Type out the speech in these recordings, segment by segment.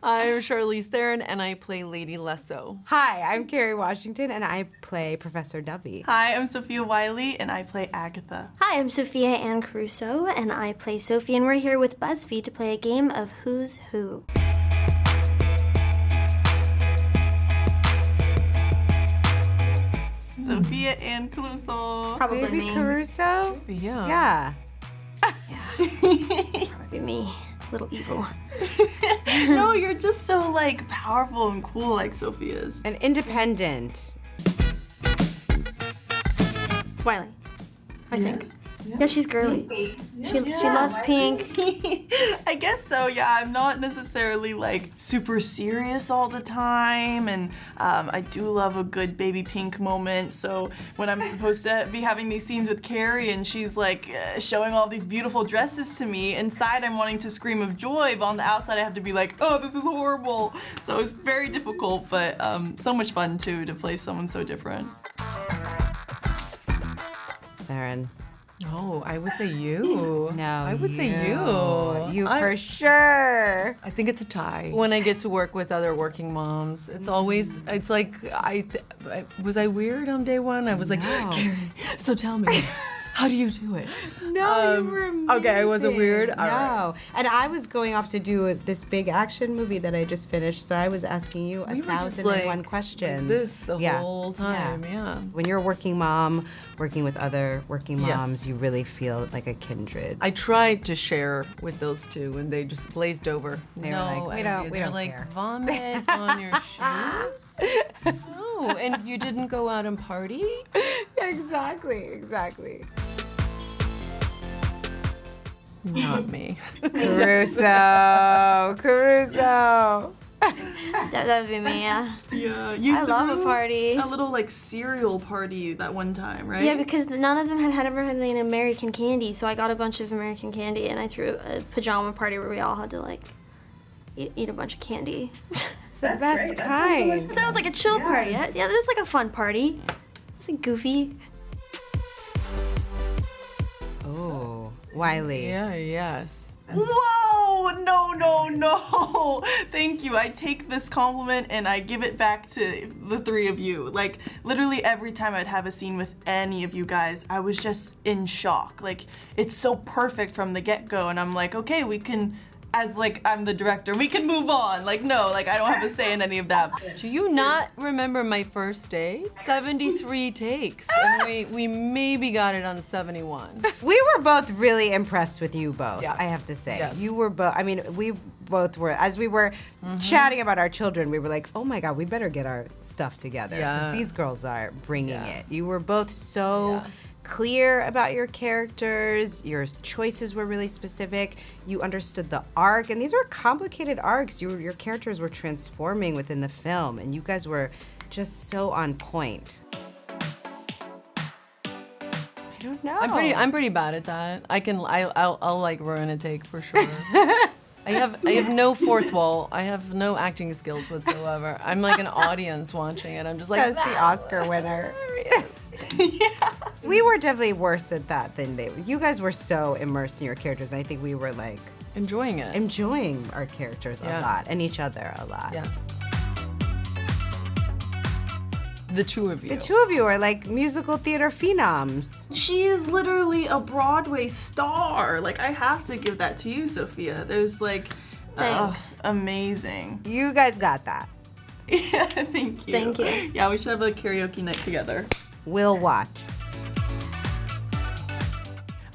I'm Charlize Theron, and I play Lady Lesso. Hi, I'm Kerry Washington, and I play Professor Dubby. Hi, I'm Sofia Wylie, and I play Agatha. Hi, I'm Sophia Anne Caruso, and I play Sophie, and we're here with BuzzFeed to play a game of Who's Who. Sophia Anne Caruso. Probably Baby me. Caruso? Yeah. Probably me. Little evil. No, you're just so like powerful and cool like Sophia is. And independent. Wylie, I think. Yeah, she's girly. She loves pink. I guess so, yeah. I'm not necessarily like super serious all the time, and I do love a good baby pink moment. So when I'm supposed to be having these scenes with Kerry and she's like showing all these beautiful dresses to me, inside I'm wanting to scream of joy, but on the outside I have to be like, oh, this is horrible. So it's very difficult, but so much fun too to play someone so different. Theron. Oh, I would say you. No, I would say you. You for sure. I think it's a tie. When I get to work with other working moms, it's always, it's like, was I weird on day one? I was like, Kerry, so tell me, how do you do it? No, you were amazing. Okay, I wasn't weird? All right. And I was going off to do this big action movie that I just finished, so I was asking you We were just 1,001 like questions. This the Yeah. whole time, yeah. When you're a working mom, working with other working Yes. moms, you really feel like a kindred. I tried to share with those two, and they just glazed over. They were no, like, we don't they're like, care. vomit on your shoes? No, and you didn't go out and party? Exactly. Not me. Caruso. That would be me, yeah. Yeah, you I love a threw party. A little like cereal party that one time, right? Yeah, because none of them had ever had any American candy, so I got a bunch of American candy, and I threw a pajama party where we all had to like eat a bunch of candy. It's the best kind. That was like a chill party. Yeah, this is like a fun party. It's like goofy. Oh, Wylie. Yeah, yes. Whoa! No. Thank you. I take this compliment and I give it back to the three of you. Like, literally every time I'd have a scene with any of you guys, I was just in shock. Like, it's so perfect from the get-go, and I'm like, okay, we can, as like, I'm the director, we can move on. Like, no, like, I don't have a say in any of that. Do you not remember my first day? 73 takes, and we maybe got it on 71. We were both really impressed with you both, Yes. I have to say. Yes. You were both, I mean, we both were, as we were chatting about our children, we were like, oh my God, we better get our stuff together. Yeah. Because these girls are bringing Yeah. it. You were both so Yeah. clear about your characters. Your choices were really specific. You understood the arc, and these were complicated arcs. Your characters were transforming within the film, and you guys were just so on point. I don't know. I'm pretty bad at that. I'll like ruin a take for sure. I have no fourth wall. I have no acting skills whatsoever. I'm like an audience watching it. I'm just like, Says the Oscar winner. Yeah. We were definitely worse at that than they were. You guys were so immersed in your characters, and I think we were like enjoying it. enjoying our characters a Yeah. lot and each other a lot. Yes. The two of you. The two of you are like musical theater phenoms. She is literally a Broadway star. Like, I have to give that to you, Sophia. There's like, Thanks. amazing. You guys got that. Yeah, thank you. Thank you. Yeah, we should have a karaoke night together. We'll watch.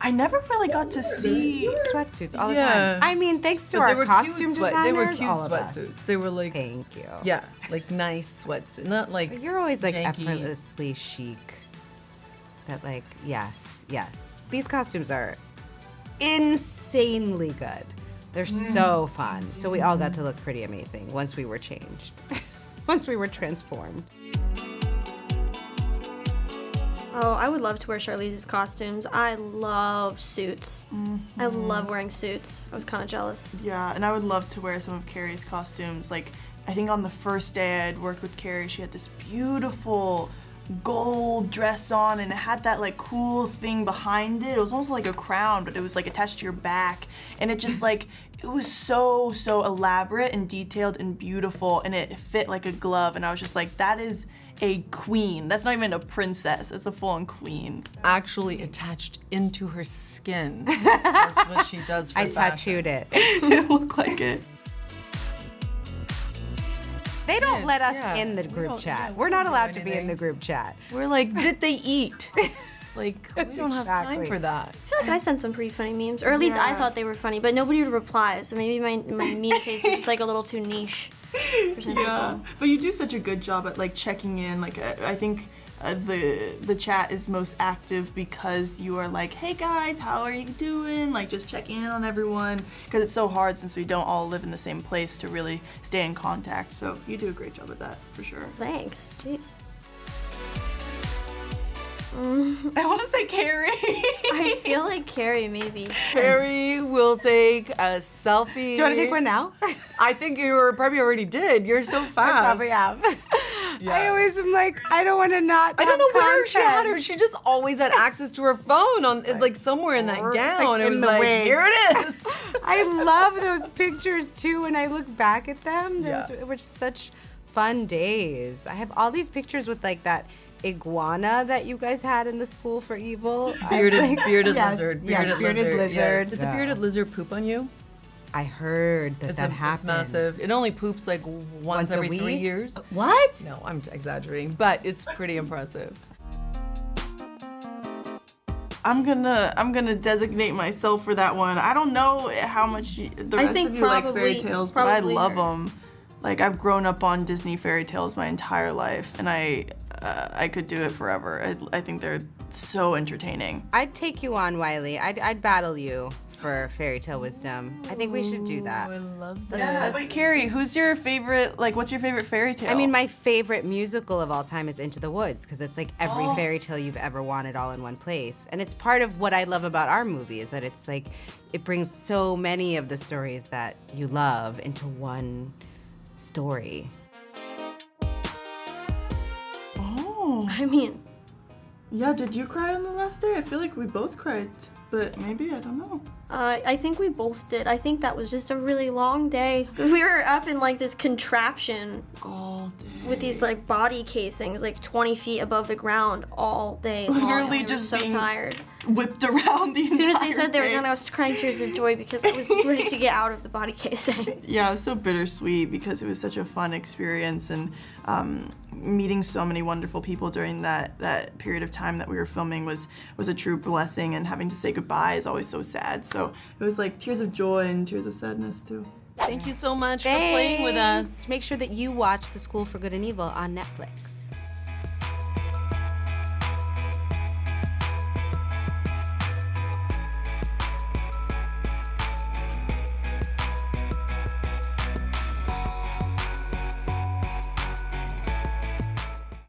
I never really got to see. Sweatsuits all the Yeah. time. I mean, thanks to But our costume designers, They were cute all of us. sweatsuits. They were like, Thank you. yeah, like nice sweatsuits. Not like But you're always like janky. effortlessly chic. That like, yes. These costumes are insanely good. They're so fun. So we all got to look pretty amazing once we were changed. Once we were transformed. Oh, I would love to wear Charlize's costumes. I love suits. I love wearing suits. I was kind of jealous. Yeah, and I would love to wear some of Kerry's costumes. Like, I think on the first day I had worked with Kerry, she had this beautiful gold dress on, and it had that like cool thing behind it. It was almost like a crown, but it was like attached to your back, and it just like, it was so elaborate and detailed and beautiful, and it fit like a glove, and I was just like, that is a queen. That's not even a princess, it's a full-on queen. Actually attached into her skin. That's what she does for I fashion. tattooed it. It looked like it. They don't let us Yeah. in the We group don't- chat. yeah, We're we not don't do allowed to be in anything. the group chat. We're like, did they eat? Like, we don't have time Exactly. for that. I feel like I sent some pretty funny memes, or at least I Yeah. thought they were funny, but nobody would reply. So maybe my meme taste is just like a little too niche for some Yeah, people. but you do such a good job at like checking in. Like I think the chat is most active because you are like, hey guys, how are you doing? Like just checking in on everyone, because it's so hard since we don't all live in the same place to really stay in contact. So you do a great job at that for sure. Thanks. Jeez. I want to say Carrie. I feel like Kerry maybe. Carrie will take a selfie. Do you want to take one now? I think probably already did. You're so fast. I probably have. I always am like, I don't want to not. I don't know have where she had her. content. She just always had access to her phone on, like somewhere in that It's like gown. It in was the like, wig. here it is. I love those pictures too. When I look back at them, Yeah. those were such fun days. I have all these pictures with like that iguana that you guys had in the school for evil. Bearded Yes, lizard. yes, bearded Yes. lizard. Did the bearded lizard poop on you? I heard that It's happened. massive. It only poops like once a every week? 3 years. What? No, I'm exaggerating, but it's pretty impressive. I'm gonna designate myself for that one. I don't know how much the I rest think of you like fairy probably- tales, but I probably love her. them. Like I've grown up on Disney fairy tales my entire life, and I could do it forever. I think they're so entertaining. I'd take you on, Wylie. I'd battle you for fairy tale wisdom. I think we should do that. I love that. Wait, Carrie, who's your favorite? Like, what's your favorite fairy tale? I mean, my favorite musical of all time is Into the Woods because it's like every fairy tale you've ever wanted all in one place. And it's part of what I love about our movie is that it's like it brings so many of the stories that you love into one story. Oh, I mean, yeah. Did you cry on the last day? I feel like we both cried, but maybe I don't know. I think we both did. I think that was just a really long day. We were up in like this contraption All day. with these like body casings, like 20 feet above the ground all day long. Literally and we were just so being tired. whipped around the As soon as they entire said they were day. done, I was crying tears of joy because I was ready to get out of the body casing. Yeah, it was so bittersweet because it was such a fun experience, and meeting so many wonderful people during that period of time that we were filming was a true blessing, and having to say goodbye is always so sad. So it was like tears of joy and tears of sadness too. Thank you so much for playing with us. Make sure that you watch The School for Good and Evil on Netflix.